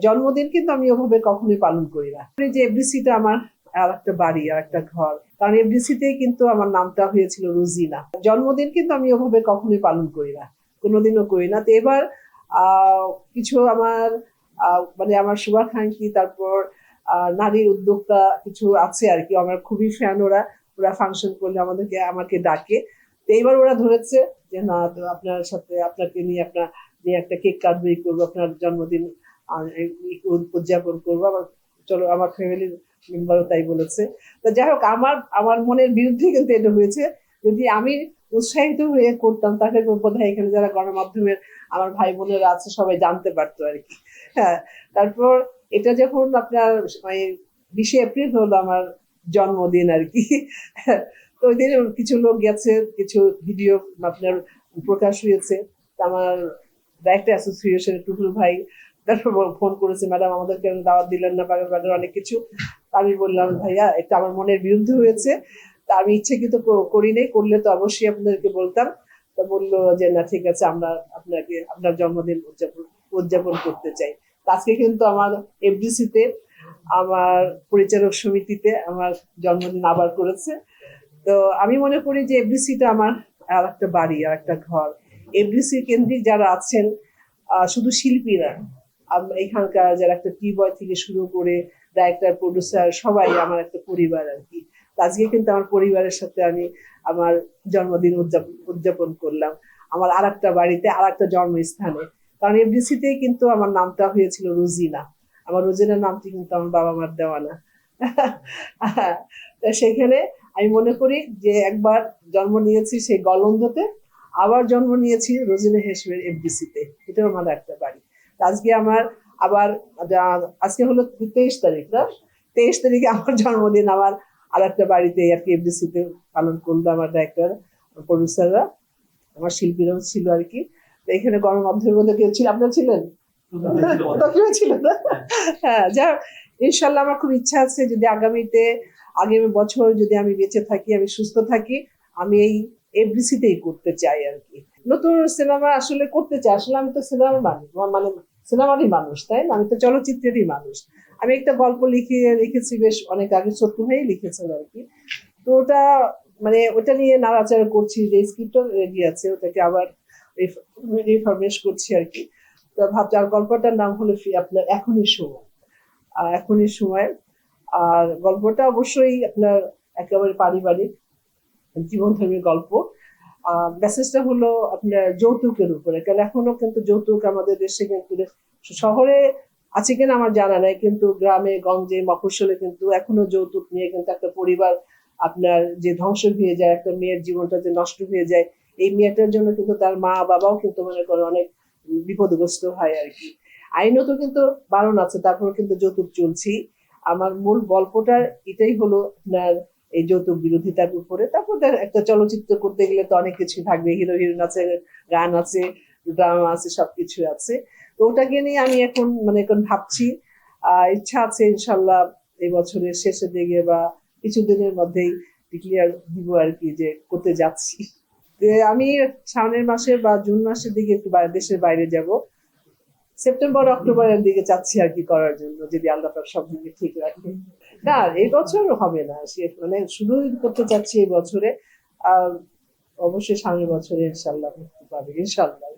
জন্মদিন কিন্তু আমি ওভাবে কখনোই পালন করি না। এই যে এফডিসিটা আমার আর একটা বাড়ি আর একটা ঘর, কারণ এফডিসিতে কিন্তু আমার নামটা হয়েছিল রোজিনা। জন্মদিন কিন্তু আমি ওভাবে কখনোই পালন করি না, কোনোদিনও করি না। তো এবার কিছু আমার মানে আমার শুভাকাঙ্ক্ষী, তারপর নারী উদ্যোক্তা কিছু আছে আর কি, আমার খুবই ফ্যান ওরা। ওরা ফাংশন করলে আমাকে ডাকে। তো এইবার ওরা ধরেছে যে না, তো আপনার সাথে আপনাকে নিয়ে একটা কেক কাটবে করবো, আপনার জন্মদিন উদযাপন করবো। আবার চলো, আমার ফ্যামিলির মেম্বারও তাই বলেছে। তো যাই হোক, আমার আমার মনের বিরুদ্ধে কিন্তু এটা হয়েছে। যদি আমি উৎসাহিত হয়ে করতাম তাহলে বোধহয় এখানে যারা গণমাধ্যমের আমার ভাই বোনেরা আছে সবাই জানতে পারতো আর কি। হ্যাঁ, তারপর এটা যখন আপনার 20 এপ্রিল হলো আমার জন্মদিন আর কি। তো ওই দিন কিছু লোক গেছে, কিছু ভিডিও আপনার প্রকাশ হয়েছে। আমার ডাইরেক্টর অ্যাসোসিয়েশন টুটুল ভাই তারপর ফোন করেছে, ম্যাডাম আমাদেরকে দাওয়াত দিলেন না, বাগের অনেক কিছু। আমি বললাম ভাইয়া এটা আমার মনের বিরুদ্ধে হয়েছে, তা আমি ইচ্ছাকৃত করি নাই, করলে তো অবশ্যই আপনাদেরকে বলতাম। তা বললো যে না ঠিক আছে, আমরা আপনার জন্মদিন উদযাপন করতে চাই। আজকে কিন্তু আমার এফডিসিতে, আমার পরিচালক সমিতিতে আমার জন্মদিন আবার করেছে। তো আমি মনে করি যে এফডিসিটা আমার আর একটা বাড়ি আর একটা ঘর। এফডিসি কেন্দ্রিক যারা আছেন, শুধু শিল্পীরা, এখানকার যারা একটা টি বয় থেকে শুরু করে ডাইরেক্টর, প্রডিউসার, সবাই আমার একটা পরিবার আর কি। আজকে কিন্তু আমার পরিবারের সাথে আমি আমার জন্মদিন উদযাপন করলাম আমার আর একটা বাড়িতে, আর একটা জন্মস্থানে। কারণ এফডিসিতে কিন্তু আমার নামটা হয়েছিল রোজিনা। আমার রোজিনার নামটি কিন্তু আমার বাবা মার দেওয়া না। সেখানে আমি মনে করি যে একবার জন্ম নিয়েছি সেই গলন্দতে, আবার জন্ম নিয়েছি রোজিনা হেসমের এফডিসিতে, এটাও আমার একটা বাড়ি। আজকে আমার আবার আজকে হলো 23 তারিখ না, 23 তারিখে আমার জন্মদিন আমার আর একটা বাড়িতে আর কি এফডিসিতে পালন করলো আমার ডাইরেক্টর, প্রডিউসাররা, আমার শিল্পীরাও ছিল আর কি। তো এখানে গণমাধ্যমের মধ্যে কেউ ছিল, আপনারা ছিলেন? কেউ ছিল না। হ্যাঁ, যা ইনশাল্লাহ আমার খুব ইচ্ছা আছে যদি আগামী বছর যদি আমি বেঁচে থাকি, আমি সুস্থ থাকি, আমি এই এফডিসিতেই করতে চাই আর কি। নতুন সিনেমা আসলে করতে চাই। আসলে আমি তো সিনেমার মানুষ, মানে সিনেমারই মানুষ, তাই না? আমি তো চলচ্চিত্রেরই মানুষ। আমি একটা গল্প লিখেছি বেশ অনেক আগে, ছোট্ট ভাই লিখেছেন আর কি। তো ওটা নিয়ে নাড়াচাড়া করছি, যে স্ক্রিপ্টও রেডি আছে, ওটাকে আবার রিফরমেশ করছি আর কি। তো ভাবছি, আর গল্পটার নাম হলো আপনার এখনই সময়। এখনই সময়। আর গল্পটা অবশ্যই আপনার একেবারে পারিবারিক জীবনধর্মী গল্প। মেসেজটা হলো আপনার যৌতুকের উপরে, কারণ এখনো কিন্তু যৌতুক আমাদের দেশে কিন্তু, শহরে আছে কিনা আমার জানা নাই, কিন্তু গ্রামে গঞ্জে মফস্বলে কিন্তু এখনো যৌতুক নিয়ে কিন্তু একটা পরিবার আপনার যে ধ্বংস হয়ে যায়, একটা মেয়ের জীবনটা যে নষ্ট হয়ে যায়, এই মেয়েটার জন্য কিন্তু তার মা বাবাও কিন্তু মনে করে অনেক বিপদগ্রস্ত হয় আর কি। আইনত কিন্তু বারণ আছে, তারপর কিন্তু যৌতুক চলছি। আমার মূল গল্পটার এটাই হলো আপনার এই যৌতুক বিরোধিতার উপরে। তারপর একটা চলচ্চিত্র করতে গেলে তো অনেক কিছু থাকবে, হিরো হিরোইন আছে, গান আছে, ড্রামা আছে, সবকিছু আছে। তো ওটাকে নিয়ে আমি এখন ভাবছি। ইচ্ছা আছে ইনশাল্লাহ এই বছরের শেষের দিকে বা কিছুদিনের মধ্যেই ডিক্লিয়ার দিব আর কি, যে করতে যাচ্ছি। আমি সামনের মাসে বা জুন মাসের দিকে একটু দেশের বাইরে যাব, সেপ্টেম্বর অক্টোবরের দিকে চাচ্ছি আর কি করার জন্য, যদি আল্লাহ পাক সব দিকে ঠিক রাখে। না, এই বছর হবে না, শুরুই করতে চাচ্ছি এই বছরে। আর অবশ্যই সামনের বছরে ইনশাল্লাহ পাবে, ইনশাল্লাহ।